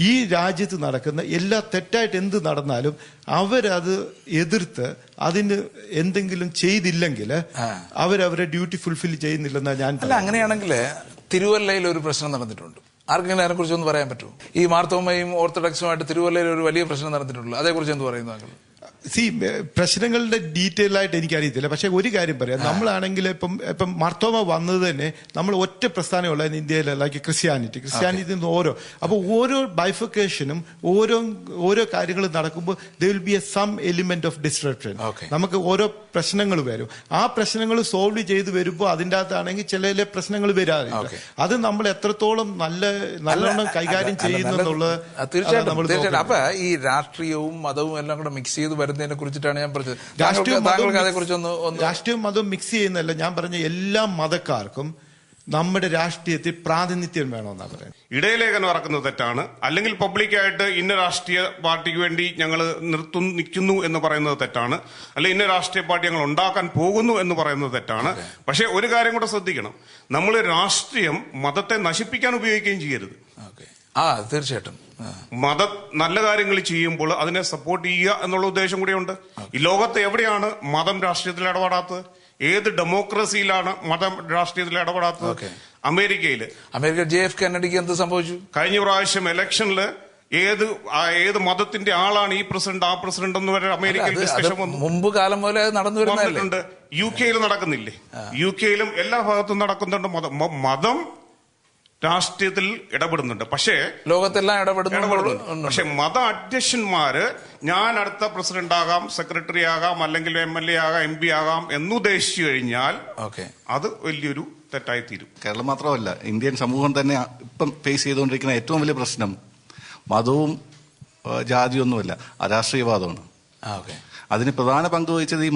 ഈ രാജ്യത്ത് നടക്കുന്ന എല്ലാ തെറ്റായിട്ട് എന്ത് നടന്നാലും അവരത് എതിർത്ത് അതിന് എന്തെങ്കിലും ചെയ്തില്ലെങ്കിൽ അവരവരെ ഡ്യൂട്ടി ഫുൾഫിൽ ചെയ്യുന്നില്ലെന്നാണ് ഞാൻ. അല്ല, അങ്ങനെയാണെങ്കിൽ തിരുവല്ലയിൽ ഒരു പ്രശ്നം നടന്നിട്ടുണ്ട്. ആർക്കെങ്കിലും അതിനെ കുറിച്ച് ഒന്ന് പറയാൻ പറ്റുമോ? ഈ മാർത്തോമയും ഓർത്തഡോക്സുമായിട്ട് തിരുവല്ലയിൽ ഒരു വലിയ പ്രശ്നം നടന്നിട്ടുള്ളൂ, അതേക്കുറിച്ച് എന്ത് പറയുന്നു താങ്കൾ? പ്രശ്നങ്ങളുടെ ഡീറ്റെയിൽ ആയിട്ട് എനിക്കറിയത്തില്ല. പക്ഷെ ഒരു കാര്യം പറയാം, നമ്മളാണെങ്കിൽ ഇപ്പം മർത്തോമ വന്നത് തന്നെ നമ്മൾ ഒറ്റ പ്രസ്ഥാനമുള്ള ഇന്ത്യയിൽ, ലൈക്ക് ക്രിസ്ത്യാനിറ്റി ഓരോ, അപ്പോൾ ഓരോ ബൈഫിക്കേഷനും ഓരോ കാര്യങ്ങൾ നടക്കുമ്പോൾ there will be some element of disruption. നമുക്ക് ഓരോ പ്രശ്നങ്ങൾ വരും, ആ പ്രശ്നങ്ങൾ സോൾവ് ചെയ്ത് വരുമ്പോൾ അതിൻ്റെ അകത്താണെങ്കിൽ ചില പ്രശ്നങ്ങൾ വരാറില്ല. അത് നമ്മൾ എത്രത്തോളം നല്ലോണം കൈകാര്യം ചെയ്യുന്നു എന്നുള്ളത്. തീർച്ചയായിട്ടും. അപ്പൊ ഈ രാഷ്ട്രീയവും മതവും എല്ലാം കൂടെ മിക്സ് ചെയ്ത് വരുന്നതിനെ കുറിച്ചിട്ടാണ് ഞാൻ പറഞ്ഞത്. രാഷ്ട്രീയവും മതവും മിക്സ് ചെയ്യുന്നതല്ല ഞാൻ പറഞ്ഞ, എല്ലാ മതക്കാർക്കും നമ്മുടെ രാഷ്ട്രീയത്തിൽ പ്രാതിനിധ്യം വേണമെന്നാണ് പറയുന്നത്. ഇടയലേഖനം ഇറക്കുന്നത് തെറ്റാണ്, അല്ലെങ്കിൽ പബ്ലിക്കായിട്ട് ഇന്ന രാഷ്ട്രീയ പാർട്ടിക്ക് വേണ്ടി ഞങ്ങൾ നിൽക്കുന്നു എന്ന് പറയുന്നത് തെറ്റാണ്, അല്ലെങ്കിൽ ഇന്ന രാഷ്ട്രീയ പാർട്ടി ഞങ്ങൾ ഉണ്ടാക്കാൻ പോകുന്നു എന്ന് പറയുന്നത് തെറ്റാണ്. പക്ഷെ ഒരു കാര്യം കൂടെ ശ്രദ്ധിക്കണം, നമ്മൾ രാഷ്ട്രീയം മതത്തെ നശിപ്പിക്കാൻ ഉപയോഗിക്കുകയും ചെയ്യരുത്. തീർച്ചയായിട്ടും നല്ല കാര്യങ്ങൾ ചെയ്യുമ്പോൾ അതിനെ സപ്പോർട്ട് ചെയ്യുക എന്നുള്ള ഉദ്ദേശം കൂടിയുണ്ട്. ഈ ലോകത്ത് എവിടെയാണ് മതം രാഷ്ട്രീയത്തിൽ ഇടപെടാത്തത്? ഏത് ഡെമോക്രസിയിലാണ് മതം രാഷ്ട്രീയത്തിൽ ഇടപെടാത്തത്? അമേരിക്ക JF കെന്നഡിക്ക് എന്ത് സംഭവിച്ചു? കഴിഞ്ഞ പ്രാവശ്യം ഇലക്ഷനിൽ ഏത് മതത്തിന്റെ ആളാണ് ഈ പ്രസിഡന്റ് ആ പ്രസിഡന്റ് എന്ന് വരെ അമേരിക്കയിൽ ഡിസ്കഷൻ വന്നു. മുമ്പ് കാലം പോലെ നടന്നിട്ടുണ്ട്. UK നടക്കുന്നില്ലേ? UK എല്ലാ ഭാഗത്തും നടക്കുന്നുണ്ട്. മതം രാഷ്ട്രീയത്തിൽ ഇടപെടുന്നുണ്ട്, പക്ഷേ ലോകത്തെല്ലാം ഇടപെടുന്നു. പക്ഷെ മത അധ്യക്ഷന്മാര് ഞാൻ അടുത്ത പ്രസിഡന്റ് ആകാം, സെക്രട്ടറി ആകാം, അല്ലെങ്കിൽ MLA ആകാം, MP ആകാം എന്നുദ്ദേശിച്ചു കഴിഞ്ഞാൽ അത് വലിയൊരു തെറ്റായി തീരും. കേരളം മാത്രമല്ല, ഇന്ത്യൻ സമൂഹം തന്നെ ഇപ്പം ഫേസ് ചെയ്തുകൊണ്ടിരിക്കുന്ന ഏറ്റവും വലിയ പ്രശ്നം മതവും ജാതിയൊന്നുമല്ല, രാഷ്ട്രീയവാദമാണ്. അതിന് പ്രധാന പങ്ക് വഹിച്ചത് ഈ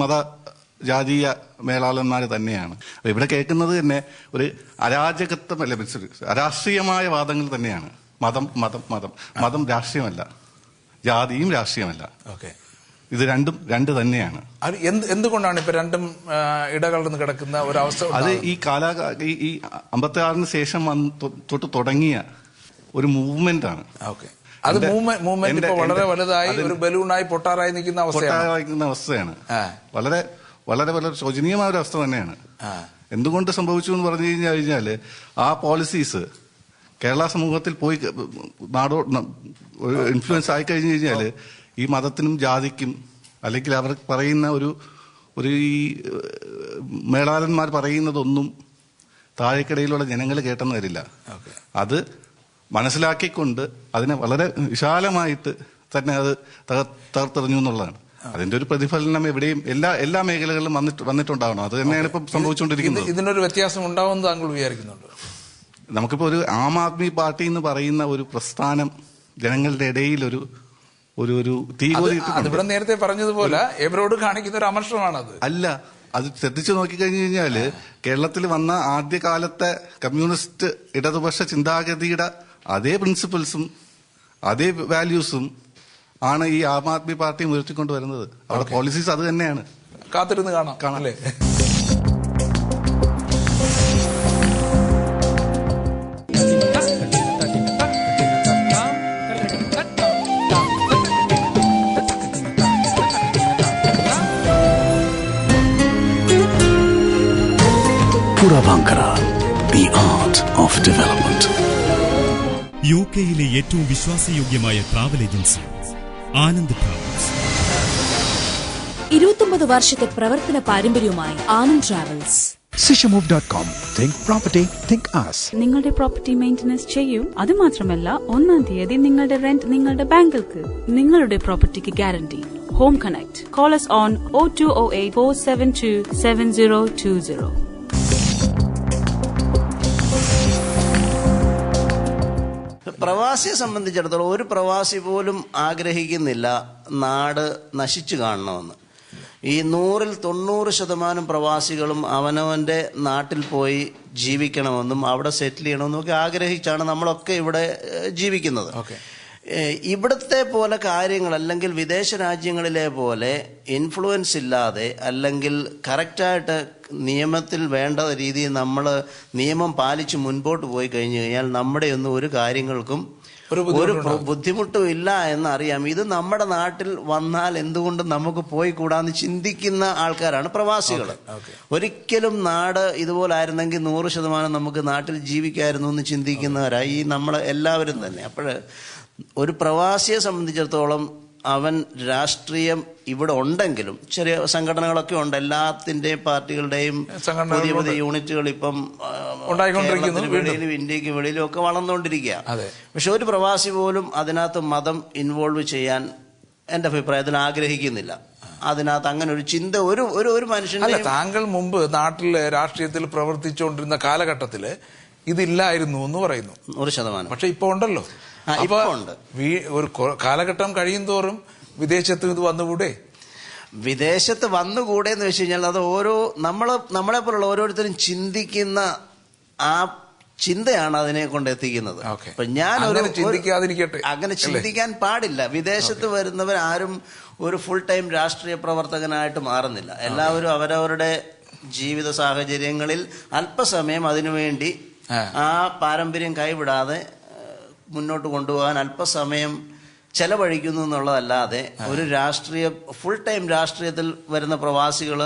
ജാതീയ മേലാളന്മാർ തന്നെയാണ്. ഇവിടെ കേൾക്കുന്നത് തന്നെ ഒരു അരാജകത്വമല്ല, അരാഷ്ട്രീയമായ വാദങ്ങൾ തന്നെയാണ്. മതം രാഷ്ട്രീയമല്ല, ജാതിയും രാഷ്ട്രീയമല്ല. ഇത് രണ്ട് തന്നെയാണ്. എന്തുകൊണ്ടാണ് ഇപ്പൊ രണ്ടും ഇടകലർന്ന് കിടക്കുന്ന ഒരവസ്ഥ? അത് ഈ 56-ന് ശേഷം തൊട്ട് തുടങ്ങിയ ഒരു മൂവ്മെന്റ് ആണ്. അത് മൂവ്മെന്റ് വളരെ വലുതായി ഒരു ബലൂണായി പൊട്ടാറായി നിൽക്കുന്ന അവസ്ഥയാണ്. വളരെ വളരെ വളരെ ശോചനീയമായ ഒരു അവസ്ഥ തന്നെയാണ്. എന്തുകൊണ്ട് സംഭവിച്ചു എന്ന് പറഞ്ഞു കഴിഞ്ഞാല് ആ പോളിസീസ് കേരള സമൂഹത്തിൽ പോയി ഇൻഫ്ലുവൻസ് ആയി കഴിഞ്ഞു കഴിഞ്ഞാല് ഈ മതത്തിനും ജാതിക്കും, അല്ലെങ്കിൽ അവർ പറയുന്ന ഒരു ഈ മേളാളന്മാർ പറയുന്നതൊന്നും താഴേക്കിടയിലുള്ള ജനങ്ങൾ കേട്ടെന്ന് വരില്ല. അത് മനസ്സിലാക്കിക്കൊണ്ട് അതിനെ വളരെ വിശാലമായിട്ട് തന്നെ അത് തകർത്തെറിഞ്ഞു എന്നുള്ളതാണ്. അതിന്റെ ഒരു പ്രതിഫലനം എവിടെയും എല്ലാ മേഖലകളിലും വന്നിട്ടുണ്ടാവണം. അത് തന്നെയാണ് ഇപ്പം സംഭവിച്ചുകൊണ്ടിരിക്കുന്നത്. ഇതിനൊരു വ്യത്യാസം ഉണ്ടാവുമെന്ന് താങ്കൾ വിചാരിക്കുന്നുണ്ട്? നമുക്കിപ്പോ ഒരു ആം ആദ്മി പാർട്ടി എന്ന് പറയുന്ന ഒരു പ്രസ്ഥാനം ജനങ്ങളുടെ ഇടയിൽ ഒരു ഇവിടെ നേരത്തെ പറഞ്ഞതുപോലെ എവരോട് കാണിക്കുന്ന ഒരു അമർഷമാണത്. അല്ല, അത് ശ്രദ്ധിച്ചു നോക്കിക്കഴിഞ്ഞു കഴിഞ്ഞാല് കേരളത്തിൽ വന്ന ആദ്യകാലത്തെ കമ്മ്യൂണിസ്റ്റ് ഇടതുപക്ഷ ചിന്താഗതിയുടെ അതേ പ്രിൻസിപ്പിൾസും അതേ വാല്യൂസും ആണ് ഈ ആം ആദ്മി പാർട്ടി ഉയർത്തിക്കൊണ്ട് വരുന്നത്. അവിടെ പോളിസീസ് അത് തന്നെയാണ്. കാത്തിരുന്ന് കാണാം. Puravankara, the art of development. UK-യിലെ ഏറ്റവും വിശ്വാസയോഗ്യമായ ട്രാവൽ ഏജൻസി ആനന്ദ് ട്രാവൽസ്. 29 വർഷത്തെ പ്രവർത്തന പാരമ്പര്യവുമായി Anand travels. Sishamove.com. Think property, think us. നിങ്ങളുടെ പ്രോപ്പർട്ടി മെയിന്റനൻസ് ചെയ്യും. അത് മാത്രമല്ല 1-ാം തീയതി നിങ്ങളുടെ റെന്റ് നിങ്ങളുടെ ബാങ്കിൽക്ക്. നിങ്ങളുടെ പ്രോപ്പർട്ടിക്ക് guarantee. Home Connect. Call us on 0208 472 7020. പ്രവാസിയെ സംബന്ധിച്ചിടത്തോളം ഒരു പ്രവാസി പോലും ആഗ്രഹിക്കുന്നില്ല നാട് നശിച്ചു കാണണമെന്ന്. ഈ 100% പ്രവാസികളും അവനവൻ്റെ നാട്ടിൽ പോയി ജീവിക്കണമെന്നും അവിടെ സെറ്റിൽ ചെയ്യണമെന്നും ഒക്കെ ആഗ്രഹിച്ചാണ് നമ്മളൊക്കെ ഇവിടെ ജീവിക്കുന്നത്. ഇവിടുത്തെ പോലെ കാര്യങ്ങൾ അല്ലെങ്കിൽ വിദേശ രാജ്യങ്ങളിലെ പോലെ ഇൻഫ്ലുവൻസ് ഇല്ലാതെ അല്ലെങ്കിൽ കറക്റ്റായിട്ട് നിയമത്തിൽ വേണ്ട രീതിയിൽ നമ്മൾ നിയമം പാലിച്ച് മുൻപോട്ട് പോയി കഴിഞ്ഞു കഴിഞ്ഞാൽ നമ്മുടെ ഒന്നും ഒരു കാര്യങ്ങൾക്കും ഒരു ബുദ്ധിമുട്ടും ഇല്ല എന്നറിയാം. ഇത് നമ്മുടെ നാട്ടിൽ വന്നാൽ എന്തുകൊണ്ട് നമുക്ക് പോയി കൂടാന്ന് ചിന്തിക്കുന്ന ആൾക്കാരാണ് പ്രവാസികൾ. ഒരിക്കലും നാട് ഇതുപോലെ ആയിരുന്നെങ്കിൽ 100% നമുക്ക് നാട്ടിൽ ജീവിക്കായിരുന്നു എന്ന് ചിന്തിക്കുന്നവരായി ഈ നമ്മൾ എല്ലാവരും തന്നെ. അപ്പോൾ ഒരു പ്രവാസിയെ സംബന്ധിച്ചിടത്തോളം അവൻ രാഷ്ട്രീയം ഇവിടെ ഉണ്ടെങ്കിലും ചെറിയ സംഘടനകളൊക്കെ ഉണ്ട്. എല്ലാത്തിൻ്റെയും പാർട്ടികളുടെയും പുതിയ പുതിയ യൂണിറ്റുകൾ ഇപ്പം വെളിയിലും ഇന്ത്യക്ക് വെളിയിലും ഒക്കെ വളർന്നുകൊണ്ടിരിക്കുക. പക്ഷെ ഒരു പ്രവാസി പോലും അതിനകത്ത് മതം ഇൻവോൾവ് ചെയ്യാൻ എൻ്റെ അഭിപ്രായത്തിൽ ആഗ്രഹിക്കുന്നില്ല. അതിനകത്ത് അങ്ങനെ ഒരു ചിന്ത ഒരു മനുഷ്യന്റെ. താങ്കൾ മുമ്പ് നാട്ടിലെ രാഷ്ട്രീയത്തിൽ പ്രവർത്തിച്ചുകൊണ്ടിരുന്ന കാലഘട്ടത്തില് ഇതില്ലായിരുന്നു എന്ന് പറയുന്നു. 100%. പക്ഷെ ഇപ്പൊ ഉണ്ടല്ലോ. അപ്പൊ ഒരു കാലഘട്ടം കഴിയും തോറും വിദേശത്ത് ഇത് വന്നുകൂടെ? വിദേശത്ത് വന്നുകൂടെ എന്ന് വെച്ച് കഴിഞ്ഞാൽ അത് ഓരോ നമ്മളെ പോലുള്ള ഓരോരുത്തരും ചിന്തിക്കുന്ന ആ ചിന്തയാണ് അതിനെ കൊണ്ട് എത്തിക്കുന്നത്. അപ്പൊ ഞാൻ അങ്ങനെ ചിന്തിക്കാൻ പാടില്ല. വിദേശത്ത് വരുന്നവർ ആരും ഒരു ഫുൾ ടൈം രാഷ്ട്രീയ പ്രവർത്തകനായിട്ട് മാറുന്നില്ല. എല്ലാവരും അവരവരുടെ ജീവിത സാഹചര്യങ്ങളിൽ അല്പസമയം അതിനുവേണ്ടി ആ പാരമ്പര്യം കൈവിടാതെ മുന്നോട്ട് കൊണ്ടുപോകാൻ അല്പസമയം ചെലവഴിക്കുന്നു എന്നുള്ളതല്ലാതെ ഒരു ഫുൾ ടൈം രാഷ്ട്രീയത്തിൽ വരുന്ന പ്രവാസികൾ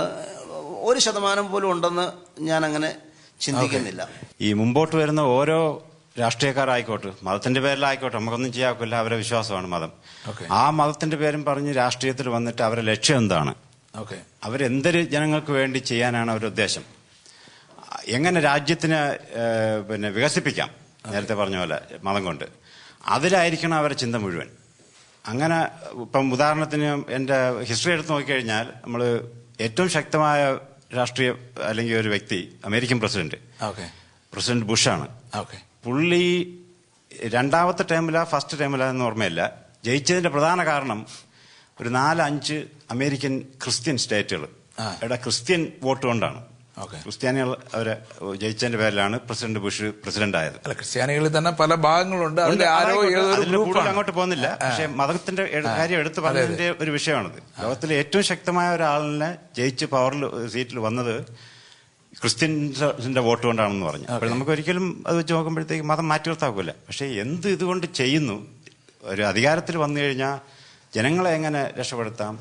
1% പോലും ഉണ്ടെന്ന് ഞാൻ അങ്ങനെ ചിന്തിക്കുന്നില്ല. ഈ മുമ്പോട്ട് വരുന്ന ഓരോ രാഷ്ട്രീയക്കാരായിക്കോട്ടെ, മതത്തിന്റെ പേരിലായിക്കോട്ടെ, നമുക്കൊന്നും ചെയ്യാക്കില്ല. അവരുടെ വിശ്വാസമാണ് മതം. ആ മതത്തിന്റെ പേരും പറഞ്ഞ് രാഷ്ട്രീയത്തിൽ വന്നിട്ട് അവരുടെ ലക്ഷ്യം എന്താണ്, അവരെന്തൊരു ജനങ്ങൾക്ക് വേണ്ടി ചെയ്യാനാണ് അവരുടെ ഉദ്ദേശം, എങ്ങനെ രാജ്യത്തിന് വികസിപ്പിക്കാം, നേരത്തെ പറഞ്ഞ പോലെ മതം കൊണ്ട്, അതിലായിരിക്കണം അവരുടെ ചിന്ത മുഴുവൻ. അങ്ങനെ ഇപ്പം ഉദാഹരണത്തിന് എൻ്റെ ഹിസ്റ്ററി എടുത്ത് നോക്കിക്കഴിഞ്ഞാൽ നമ്മൾ ഏറ്റവും ശക്തമായ രാഷ്ട്രീയ അല്ലെങ്കിൽ ഒരു വ്യക്തി അമേരിക്കൻ പ്രസിഡന്റ് ബുഷാണ്. പുള്ളി 2ാമത്തെ ടൈമില ഫസ്റ്റ് ടൈമില എന്ന് ഓർമ്മയില്ല, ജയിച്ചതിന്റെ പ്രധാന കാരണം ഒരു 4-5 അമേരിക്കൻ ക്രിസ്ത്യൻ സ്റ്റേറ്റുകൾ ഇവിടെ ക്രിസ്ത്യൻ വോട്ട് കൊണ്ടാണ്. ക്രിസ്ത്യാനികൾ അവരെ ജയിച്ചതിന്റെ പേരിലാണ് പ്രസിഡന്റ് ബുഷ് പ്രസിഡന്റ് ആയത്. ക്രിസ്ത്യാനികളിൽ തന്നെ പല ഭാഗങ്ങളുണ്ട്, കൂടുതൽ അങ്ങോട്ട് പോകുന്നില്ല. പക്ഷെ മതത്തിന്റെ കാര്യം എടുത്തു പറഞ്ഞതിന്റെ ഒരു വിഷയമാണിത്. ലോകത്തിലെ ഏറ്റവും ശക്തമായ ഒരാളിനെ ജയിച്ച് പവറിൽ സീറ്റിൽ വന്നത് ക്രിസ്ത്യൻസിന്റെ വോട്ട് കൊണ്ടാണെന്ന് പറഞ്ഞു. അപ്പോൾ നമുക്ക് ഒരിക്കലും അത് വെച്ച് നോക്കുമ്പോഴത്തേക്ക് മതം മാറ്റി നിർത്താക്കൂല. പക്ഷെ എന്ത് ഇതുകൊണ്ട് ചെയ്യുന്നു, ഒരു അധികാരത്തിൽ വന്നു കഴിഞ്ഞാൽ ജനങ്ങളെ എങ്ങനെ രക്ഷപ്പെടുത്താം,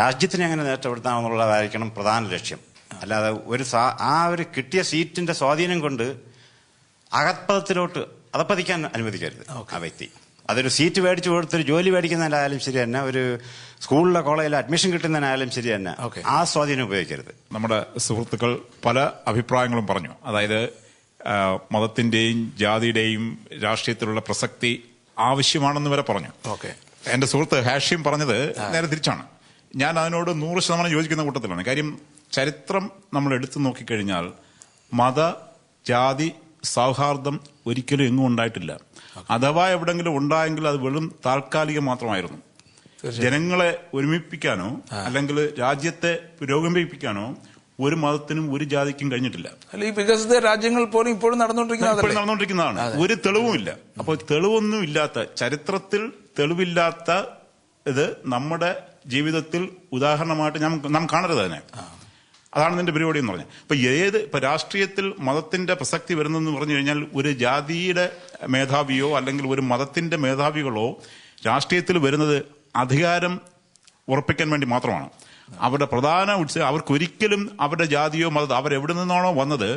രാജ്യത്തിനെ എങ്ങനെ രക്ഷപ്പെടുത്താം എന്നുള്ളതായിരിക്കണം പ്രധാന ലക്ഷ്യം. അല്ലാതെ ഒരു കിട്ടിയ സീറ്റിന്റെ സ്വാധീനം കൊണ്ട് അകപ്പതത്തിലോട്ട് അതപ്പതിക്കാൻ അനുവദിക്കരുത് ആ വ്യക്തി. അതൊരു സീറ്റ് മേടിച്ചു കൊടുത്തൊരു ജോലി മേടിക്കുന്നതിനായാലും ശരി തന്നെ, ഒരു സ്കൂളിലെ കോളേജിലെ അഡ്മിഷൻ കിട്ടുന്നതിനായാലും ശരി തന്നെ, ആ സ്വാധീനം ഉപയോഗിക്കരുത്. നമ്മുടെ സുഹൃത്തുക്കൾ പല അഭിപ്രായങ്ങളും പറഞ്ഞു. അതായത് മതത്തിന്റെയും ജാതിയുടെയും രാഷ്ട്രീയത്തിലുള്ള പ്രസക്തി ആവശ്യമാണെന്ന് വരെ പറഞ്ഞു. എന്റെ സുഹൃത്ത് ഹാഷിം പറഞ്ഞത് നേരെ തിരിച്ചാണ്. ഞാൻ അതിനോട് 100% യോജിക്കുന്ന കൂട്ടത്തിലാണ്. കാര്യം ചരിത്രം നമ്മൾ എടുത്തു നോക്കിക്കഴിഞ്ഞാൽ മത ജാതി സൗഹാർദ്ദം ഒരിക്കലും എങ്ങും ഉണ്ടായിട്ടില്ല. അഥവാ എവിടെങ്കിലും ഉണ്ടായെങ്കിൽ അത് വെറും താൽക്കാലികം മാത്രമായിരുന്നു. ജനങ്ങളെ ഒരുമിപ്പിക്കാനോ അല്ലെങ്കിൽ രാജ്യത്തെ പുരോഗമിപ്പിക്കാനോ ഒരു മതത്തിനും ഒരു ജാതിക്കും കഴിഞ്ഞിട്ടില്ല. ഈ വികസിത രാജ്യങ്ങൾ പോലും ഇപ്പോഴും നടന്നുകൊണ്ടിരിക്കുന്നതാണ്. ഒരു തെളിവുമില്ല. അപ്പോൾ തെളിവൊന്നും ഇല്ലാത്ത, ചരിത്രത്തിൽ തെളിവില്ലാത്ത ഇത് നമ്മുടെ ജീവിതത്തിൽ ഉദാഹരണമായിട്ട് നാം കാണരുത് അതിനെ. അതാണ് ഇതിന്റെ പരിപാടി എന്ന് പറഞ്ഞാൽ. ഇപ്പൊ രാഷ്ട്രീയത്തിൽ മതത്തിന്റെ പ്രസക്തി വരുന്നെന്ന് പറഞ്ഞു കഴിഞ്ഞാൽ ഒരു ജാതിയുടെ മേധാവിയോ അല്ലെങ്കിൽ ഒരു മതത്തിന്റെ മേധാവികളോ രാഷ്ട്രീയത്തിൽ വരുന്നത് അധികാരം ഉറപ്പിക്കാൻ വേണ്ടി മാത്രമാണ്. അവരുടെ പ്രധാന അവർക്കൊരിക്കലും അവരുടെ ജാതിയോ മതമോ അവരെവിടെ നിന്നാണോ വന്നത്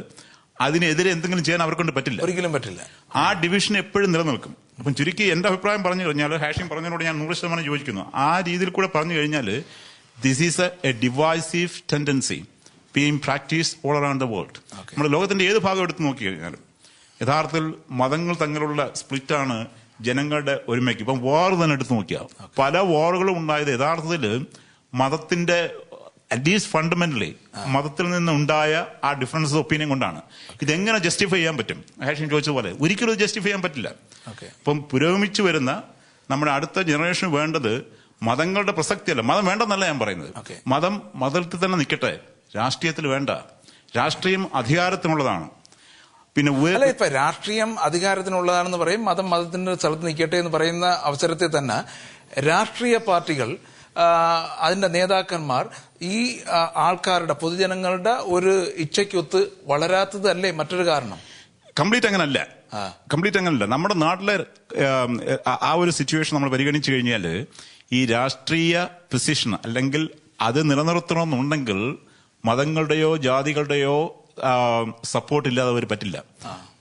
അതിനെതിരെ എന്തെങ്കിലും ചെയ്യാൻ അവർക്കൊണ്ട് പറ്റില്ല, ഒരിക്കലും പറ്റില്ല. ആ ഡിവിഷൻ എപ്പോഴും നിലനിൽക്കും. അപ്പം ചുരുക്കി എന്റെ അഭിപ്രായം പറഞ്ഞു കഴിഞ്ഞാൽ, ഹാഷിം പറഞ്ഞതിനോട് ഞാൻ 100% യോജിക്കുന്നു. ആ രീതിയിൽ കൂടെ പറഞ്ഞു കഴിഞ്ഞാൽ this is A divisive tendency. Being practice all around the world. നമ്മുടെ ലോകത്തിന്റെ ഏത് ഭാഗം എടുത്ത് നോക്കി കഴിഞ്ഞാലും യഥാർത്ഥത്തിൽ മതങ്ങൾ തമ്മിലുള്ള സ്പ്ലിറ്റാണ് ജനങ്ങളുടെ ഒരുമയ്ക്ക്. ഇപ്പം വാർ തന്നെ എടുത്ത് നോക്കിയാൽ പല വാറുകളും ഉണ്ടായത് യഥാർത്ഥത്തിൽ മതത്തിന്റെ അറ്റ്ലീസ്റ്റ് ഫണ്ടമെന്റലി മതത്തിൽ നിന്നുണ്ടായ ആ ഡിഫറൻസ് ഓഫ് ഒപ്പീനിയൻ കൊണ്ടാണ്. ഇതെങ്ങനെ ജസ്റ്റിഫൈ ചെയ്യാൻ പറ്റും? ഹാഷിം ചോദിച്ചതുപോലെ ഒരിക്കലും ഇത് ജസ്റ്റിഫൈ ചെയ്യാൻ പറ്റില്ല. അപ്പം പുരോഗമിച്ചു വരുന്ന നമ്മുടെ അടുത്ത ജനറേഷൻ വേണ്ടത് മതങ്ങളുടെ പ്രസക്തിയല്ല. മതം വേണ്ടെന്നല്ല ഞാൻ പറയുന്നത്. മതത്തിൽ തന്നെ നിൽക്കട്ടെ, രാഷ്ട്രീയത്തിൽ വേണ്ട. രാഷ്ട്രീയം അധികാരത്തിനുള്ളതാണ്. പിന്നെ ഇപ്പൊ രാഷ്ട്രീയം അധികാരത്തിനുള്ളതാണെന്ന് പറയും, മതം മതത്തിന്റെ സ്ഥലത്ത് നിൽക്കട്ടെ എന്ന് പറയുന്ന അവസരത്തിൽ തന്നെ രാഷ്ട്രീയ പാർട്ടികൾ, അതിന്റെ നേതാക്കന്മാർ ഈ ആൾക്കാരുടെ പൊതുജനങ്ങളുടെ ഒരു ഇച്ഛയ്ക്കൊത്ത് വളരാത്തതല്ലേ മറ്റൊരു കാരണം? കംപ്ലീറ്റ് അങ്ങനല്ല. നമ്മുടെ നാട്ടിലെ ആ ഒരു സിറ്റുവേഷൻ നമ്മൾ പരിഗണിച്ചു കഴിഞ്ഞാൽ ഈ രാഷ്ട്രീയ പൊസിഷൻ അല്ലെങ്കിൽ അത് നിലനിർത്തണമെന്നുണ്ടെങ്കിൽ മതങ്ങളുടെയോ ജാതികളുടെയോ സപ്പോർട്ട് ഇല്ലാതെ അവർ പറ്റില്ല.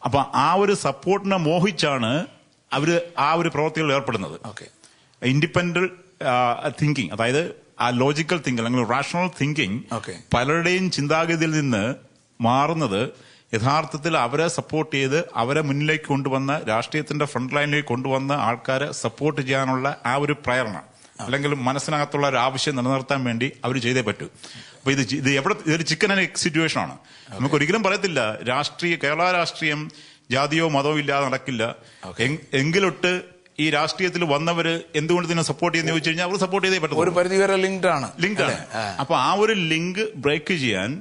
അപ്പൊ ആ ഒരു സപ്പോർട്ടിനെ മോഹിച്ചാണ് അവര് ആ ഒരു പ്രവൃത്തികളിൽ ഏർപ്പെടുന്നത്. ഇൻഡിപെൻഡന്റ് തിങ്കിങ്, അതായത് ആ ലോജിക്കൽ തിങ്കിങ് അല്ലെങ്കിൽ റാഷണൽ തിങ്കിങ് പലരുടെയും ചിന്താഗതിയിൽ നിന്ന് മാറുന്നത് യഥാർത്ഥത്തിൽ അവരെ സപ്പോർട്ട് ചെയ്ത് അവരെ മുന്നിലേക്ക് കൊണ്ടുവന്ന രാഷ്ട്രീയത്തിന്റെ ഫ്രണ്ട് ലൈനിലേക്ക് കൊണ്ടുവന്ന ആൾക്കാരെ സപ്പോർട്ട് ചെയ്യാനുള്ള ആ ഒരു പ്രേരണ അല്ലെങ്കിൽ മനസ്സിനകത്തുള്ള ഒരു ആവശ്യം നിലനിർത്താൻ വേണ്ടി അവർ ചെയ്തേ പറ്റൂ. അപ്പൊ ഇതൊരു ചിക്കൻ ആൻഡ് എഗ് സിറ്റുവേഷൻ ആണ്. നമുക്ക് ഒരിക്കലും പറയത്തില്ല കേരള രാഷ്ട്രീയം ജാതിയോ മതമോ ഇല്ലാതെ നടക്കില്ല. എങ്കിലൊട്ട് ഈ രാഷ്ട്രീയത്തിൽ വന്നവര് എന്തുകൊണ്ട് ഇതിനെ സപ്പോർട്ട് ചെയ്യുന്ന ചോദിച്ചു കഴിഞ്ഞാൽ അവർ സപ്പോർട്ട് ചെയ്തേ പറ്റും. ഒരു പരിധി വരെ ലിങ്ക്ഡ് ആണ്. അപ്പൊ ആ ഒരു ലിങ്ക് ബ്രേക്ക് ചെയ്യാൻ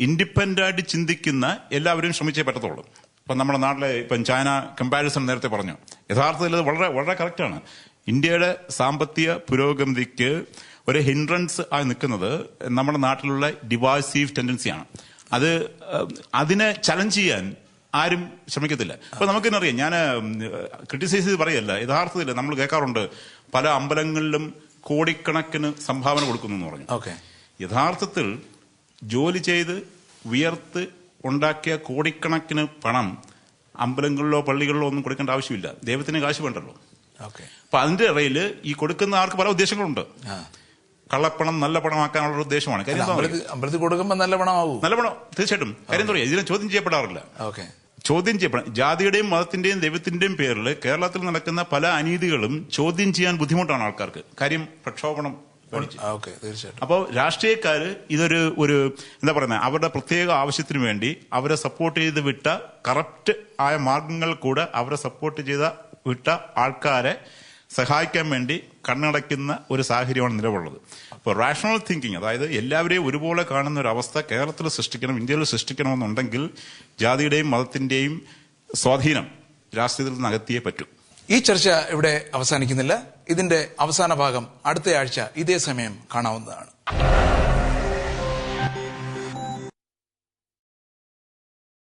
ഇൻഡിപെൻഡന്റ് ആയിട്ട് ചിന്തിക്കുന്ന എല്ലാവരും ശ്രമിച്ചേ പറ്റത്തുള്ളൂ. ഇപ്പൊ നമ്മുടെ നാട്ടിലെ ഇപ്പം ചൈന കമ്പാരിസൺ നേരത്തെ പറഞ്ഞു, യഥാർത്ഥത്തിൽ അത് വളരെ വളരെ കറക്റ്റാണ്. ഇന്ത്യയുടെ സാമ്പത്തിക പുരോഗതിക്ക് ഒരു ഹിൻഡ്രൻസ് ആയി നിൽക്കുന്നത് നമ്മുടെ നാട്ടിലുള്ള ഡിവൈസീവ് ടെൻഡൻസിയാണ്. അതിനെ ചലഞ്ച് ചെയ്യാൻ ആരും ശ്രമിക്കത്തില്ല. അപ്പൊ നമുക്കെന്നറിയാം, ഞാൻ ക്രിട്ടിസൈസ് ചെയ്ത് പറയല്ല, യഥാർത്ഥത്തിൽ നമ്മൾ കേൾക്കാറുണ്ട് പല അമ്പലങ്ങളിലും കോടിക്കണക്കിന് സംഭാവന കൊടുക്കുന്നു എന്ന് പറഞ്ഞു. യഥാർത്ഥത്തിൽ ജോലി ചെയ്ത് വിയർത്ത് ഉണ്ടാക്കിയ കോടിക്കണക്കിന് പണം അമ്പലങ്ങളിലോ പള്ളികളിലോ ഒന്നും കൊടുക്കേണ്ട ആവശ്യമില്ല. ദൈവത്തിന് കാശ് വേണ്ടല്ലോ. അപ്പൊ അതിന്റെ ഇടയിൽ ഈ കൊടുക്കുന്ന ആൾക്ക് പല ഉദ്ദേശങ്ങളുണ്ട്. കള്ളപ്പണം നല്ല പണമാക്കാനുള്ള ഉദ്ദേശമാണ്. അമ്പലത്തിൽ കൊടുക്കുമ്പോൾ നല്ല പണമാവും. നല്ല പണം തീർച്ചയായിട്ടും. കാര്യം എന്താ പറയുക, ഇതിനെ ചോദ്യം ചെയ്യപ്പെടാറില്ല. ചോദ്യം ചെയ്യപ്പെടാം. ജാതിയുടെയും മതത്തിന്റെയും ദൈവത്തിന്റെയും പേരിൽ കേരളത്തിൽ നടക്കുന്ന പല അനീതികളും ചോദ്യം ചെയ്യാൻ ബുദ്ധിമുട്ടാണ് ആൾക്കാർക്ക്. കാര്യം പ്രക്ഷോഭണം. അപ്പോൾ രാഷ്ട്രീയക്കാര് ഇതൊരു എന്താ പറയുന്നത്, അവരുടെ പ്രത്യേക ആവശ്യത്തിന് വേണ്ടി അവരെ സപ്പോർട്ട് ചെയ്ത് വിട്ട കറപ്റ്റ് ആയ മാർഗങ്ങൾ കൂടെ അവരെ സപ്പോർട്ട് ചെയ്ത വിട്ട ആൾക്കാരെ സഹായിക്കാൻ വേണ്ടി കണ്ണടയ്ക്കുന്ന ഒരു സാഹചര്യമാണ് നിലവിലുള്ളത്. അപ്പോൾ റാഷണൽ തിങ്കിങ്, അതായത് എല്ലാവരെയും ഒരുപോലെ കാണുന്ന ഒരു അവസ്ഥ കേരളത്തിൽ സൃഷ്ടിക്കണം, ഇന്ത്യയിൽ സൃഷ്ടിക്കണമെന്നുണ്ടെങ്കിൽ ജാതിയുടെയും മതത്തിന്റെയും സ്വാധീനം രാഷ്ട്രീയത്തിൽ നിന്ന് അകത്തിയേ പറ്റൂ. ഈ ചർച്ച ഇവിടെ അവസാനിക്കുന്നില്ല. ഇതിന്റെ അവസാന ഭാഗം അടുത്ത ആഴ്ച ഇതേ സമയം കാണാവുന്നതാണ്.